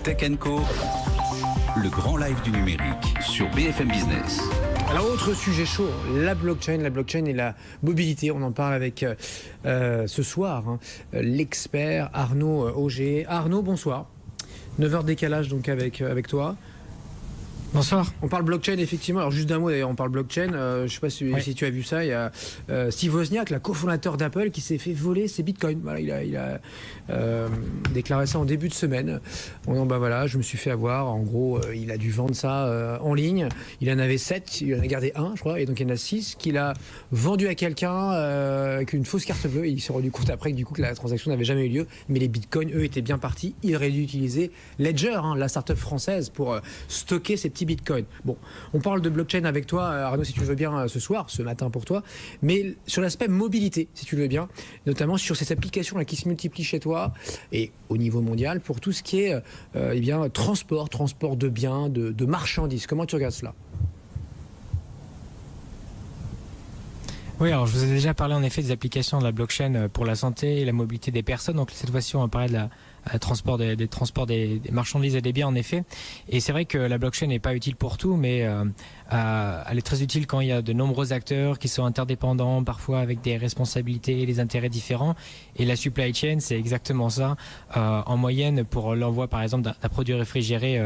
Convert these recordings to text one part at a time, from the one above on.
Tech Co, le grand live du numérique sur BFM Business. Alors, autre sujet chaud, la blockchain et la mobilité. On en parle avec ce soir l'expert Arnaud Auger. Arnaud, bonsoir. 9h de décalage donc avec toi. Bonsoir. On parle blockchain, effectivement. Alors, juste d'un mot, d'ailleurs, on parle blockchain. Je ne sais pas si tu as vu ça. Il y a Steve Wozniak, la cofondateur d'Apple, qui s'est fait voler ses bitcoins. Voilà, il a déclaré ça en début de semaine. Je me suis fait avoir. En gros, il a dû vendre ça en ligne. Il en avait 7. Il en a gardé 1, je crois. Et donc, il y en a 6 qu'il a vendu à quelqu'un avec une fausse carte bleue. Et il s'est rendu compte après que la transaction n'avait jamais eu lieu. Mais les bitcoins, eux, étaient bien partis. Il aurait dû utiliser Ledger, la start-up française, pour stocker ces petits bitcoin. Bon, on parle de blockchain avec toi, Arnaud, si tu le veux bien, ce matin pour toi, mais sur l'aspect mobilité, si tu le veux bien, notamment sur ces applications là, qui se multiplient chez toi et au niveau mondial pour tout ce qui est transport de biens, de marchandises. Comment tu regardes cela ? Oui, alors je vous ai déjà parlé en effet des applications de la blockchain pour la santé et la mobilité des personnes. Donc cette fois-ci, on va parler de transport des marchandises et des biens en effet. Et c'est vrai que la blockchain n'est pas utile pour tout, mais elle est très utile quand il y a de nombreux acteurs qui sont interdépendants, parfois avec des responsabilités et des intérêts différents. Et la supply chain, c'est exactement ça. En moyenne, pour l'envoi par exemple d'un produit réfrigéré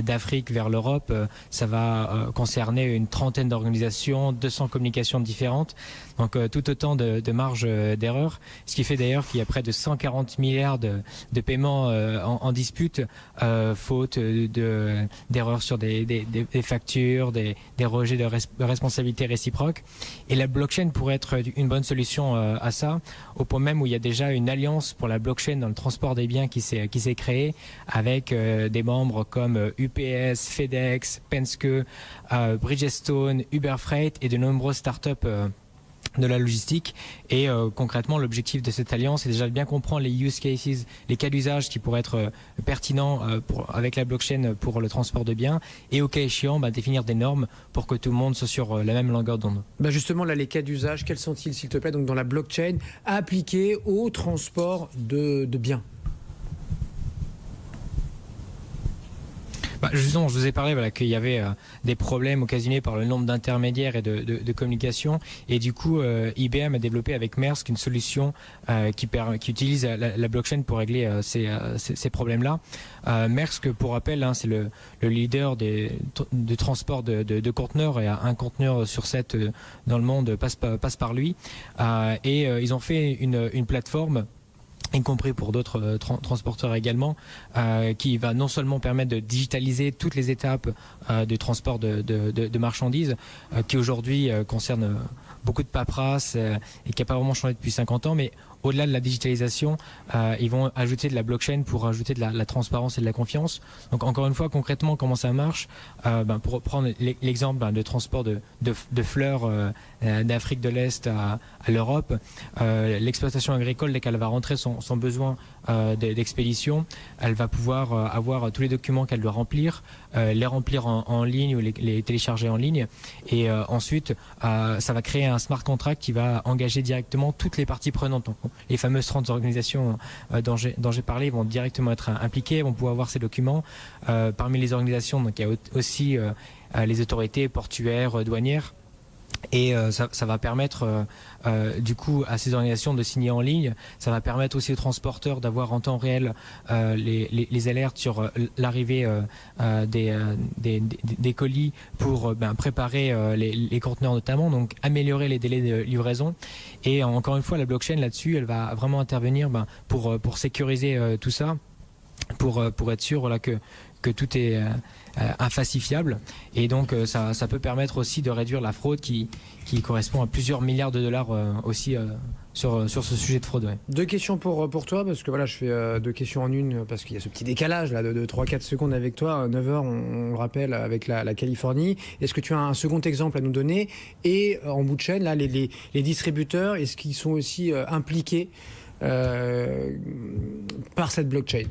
d'Afrique vers l'Europe, ça va concerner une trentaine d'organisations, 200 communications différentes. Donc tout autant de marge d'erreur, ce qui fait d'ailleurs qu'il y a près de 140 milliards de paiements en dispute, faute d'erreurs sur des factures, des rejets de responsabilité réciproque. Et la blockchain pourrait être une bonne solution à ça, au point même où il y a déjà une alliance pour la blockchain dans le transport des biens qui s'est créée, avec des membres comme UPS, FedEx, Penske, Bridgestone, Uber Freight et de nombreuses startups de la logistique. Et concrètement, l'objectif de cette alliance est déjà de bien comprendre les use cases, les cas d'usage qui pourraient être pertinents avec la blockchain pour le transport de biens, et au cas échéant définir des normes pour que tout le monde soit sur la même longueur d'onde. Justement, là, les cas d'usage, quels sont-ils, s'il te plaît, donc dans la blockchain appliqués au transport de biens? Justement, je vous ai parlé qu'il y avait des problèmes occasionnés par le nombre d'intermédiaires et de communication. Et du coup, IBM a développé avec Maersk une solution qui utilise la blockchain pour régler ces problèmes-là. Maersk, pour rappel, c'est le leader de transport de conteneurs, et un conteneur sur 7 dans le monde passe par lui. Et ils ont fait une plateforme, y compris pour d'autres transporteurs également, qui va non seulement permettre de digitaliser toutes les étapes du transport de marchandises, qui aujourd'hui concerne beaucoup de paperasse et qui n'a pas vraiment changé depuis 50 ans, mais au-delà de la digitalisation, ils vont ajouter de la blockchain pour ajouter de la transparence et de la confiance. Donc encore une fois, concrètement, comment ça marche, pour reprendre l'exemple de transport de fleurs d'Afrique de l'Est à l'Europe, l'exploitation agricole, dès qu'elle va rentrer son besoin d'expédition, elle va pouvoir avoir tous les documents qu'elle doit remplir, les remplir en ligne ou les télécharger en ligne, et ensuite ça va créer un smart contract qui va engager directement toutes les parties prenantes. Donc, les fameuses 30 organisations dont j'ai parlé vont directement être impliquées, vont pouvoir voir ces documents. Parmi les organisations, donc, il y a aussi les autorités portuaires, douanières. Et ça va permettre du coup à ces organisations de signer en ligne. Ça va permettre aussi aux transporteurs d'avoir en temps réel les alertes sur l'arrivée des colis pour préparer les conteneurs notamment, donc améliorer les délais de livraison. Et encore une fois, la blockchain là-dessus, elle va vraiment intervenir pour sécuriser tout ça, pour être sûr que tout est infalsifiable, et donc ça peut permettre aussi de réduire la fraude qui correspond à plusieurs milliards de dollars aussi sur ce sujet de fraude. Ouais. Deux questions pour toi, parce que voilà, je fais deux questions en une, parce qu'il y a ce petit décalage là de 3-4 secondes avec toi. 9h, on le rappelle, avec la Californie. Est-ce que tu as un second exemple à nous donner? Et en bout de chaîne, là, les distributeurs, est-ce qu'ils sont aussi impliqués par cette blockchain?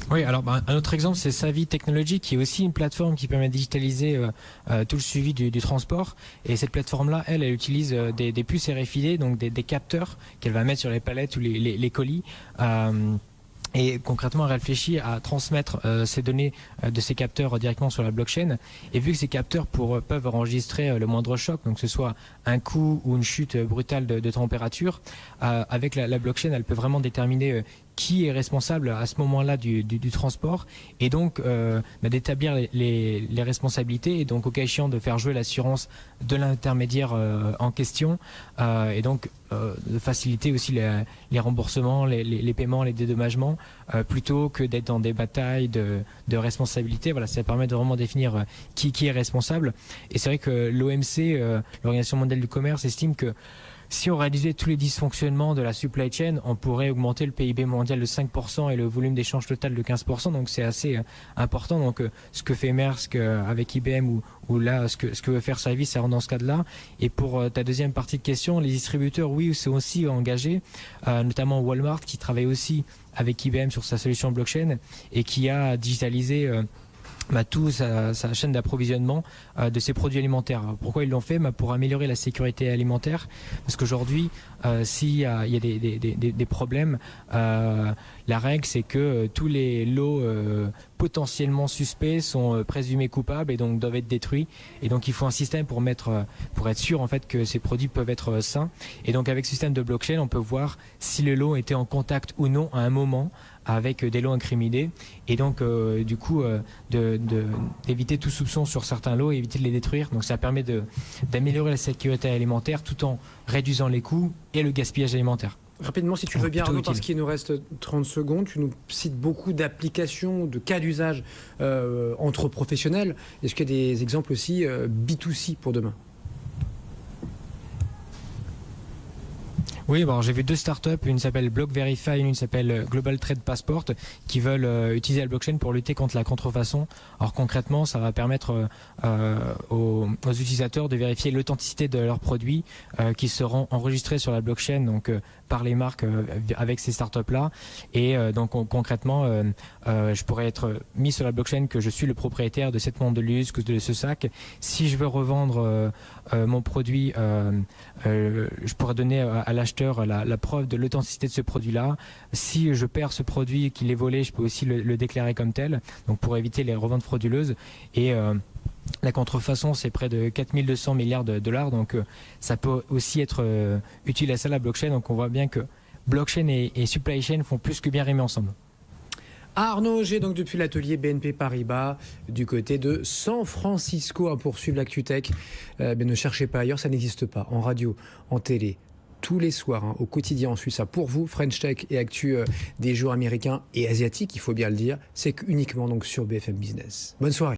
Oui, alors un autre exemple, c'est Savvy Technology, qui est aussi une plateforme qui permet de digitaliser tout le suivi du transport. Et cette plateforme-là, elle utilise des puces RFID, donc des capteurs qu'elle va mettre sur les palettes ou les colis. Et concrètement, elle réfléchit à transmettre ces données de ces capteurs directement sur la blockchain. Et vu que ces capteurs peuvent enregistrer le moindre choc, donc que ce soit un coup ou une chute brutale de température, avec la blockchain, elle peut vraiment déterminer qui est responsable à ce moment-là du transport, et donc d'établir les responsabilités, et donc au cas échéant de faire jouer l'assurance de l'intermédiaire en question, et donc de faciliter aussi les remboursements, les paiements, les dédommagements, plutôt que d'être dans des batailles de responsabilité. Voilà, ça permet de vraiment définir qui est responsable. Et c'est vrai que l'OMC, l'Organisation mondiale du commerce, estime que si on réalisait tous les dysfonctionnements de la supply chain, on pourrait augmenter le PIB mondial de 5% et le volume d'échange total de 15%. Donc c'est assez important. Donc ce que fait Maersk avec IBM ou là ce que veut faire Savvy, ça rentre dans ce cadre-là. Et pour ta deuxième partie de question, les distributeurs, oui, sont aussi engagés, notamment Walmart qui travaille aussi avec IBM sur sa solution blockchain et qui a digitalisé toute sa chaîne d'approvisionnement de ses produits alimentaires. Alors, pourquoi ils l'ont fait? Pour améliorer la sécurité alimentaire. Parce qu'aujourd'hui, s'il y a des problèmes, la règle c'est que tous les lots potentiellement suspects sont présumés coupables et donc doivent être détruits. Et donc il faut un système pour être sûr en fait que ces produits peuvent être sains. Et donc avec ce système de blockchain, on peut voir si le lot était en contact ou non à un moment avec des lots incriminés, et donc du coup d'éviter tout soupçon sur certains lots et éviter de les détruire. Donc ça permet d'améliorer la sécurité alimentaire tout en réduisant les coûts et le gaspillage alimentaire. Rapidement, si tu veux bien, Arnaud, parce qu'il nous reste 30 secondes, tu nous cites beaucoup d'applications, de cas d'usage entre professionnels. Est-ce qu'il y a des exemples aussi B2C pour demain? Oui, bon, j'ai vu deux startups, une s'appelle Block Verify, une s'appelle Global Trade Passport, qui veulent utiliser la blockchain pour lutter contre la contrefaçon. Alors concrètement, ça va permettre aux utilisateurs de vérifier l'authenticité de leurs produits qui seront enregistrés sur la blockchain, donc par les marques avec ces startups-là. Et donc concrètement, je pourrais être mis sur la blockchain que je suis le propriétaire de cette montre de luxe ou de ce sac. Si je veux revendre mon produit, je pourrais donner à l'acheteur la preuve de l'authenticité de ce produit-là. Si je perds ce produit, qu'il est volé, je peux aussi le déclarer comme tel, donc pour éviter les reventes frauduleuses. Et la contrefaçon, c'est près de 4200 milliards de dollars, donc ça peut aussi être utile à ça, la blockchain. Donc on voit bien que blockchain et supply chain font plus que bien rimer ensemble. Arnaud Auger, donc depuis l'atelier BNP Paribas, du côté de San Francisco, à poursuivre l'ActuTech. Mais ne cherchez pas ailleurs, ça n'existe pas. En radio, en télé, tous les soirs, au quotidien, on suit ça pour vous. French Tech et actu des jours américains et asiatiques, il faut bien le dire. C'est uniquement donc sur BFM Business. Bonne soirée.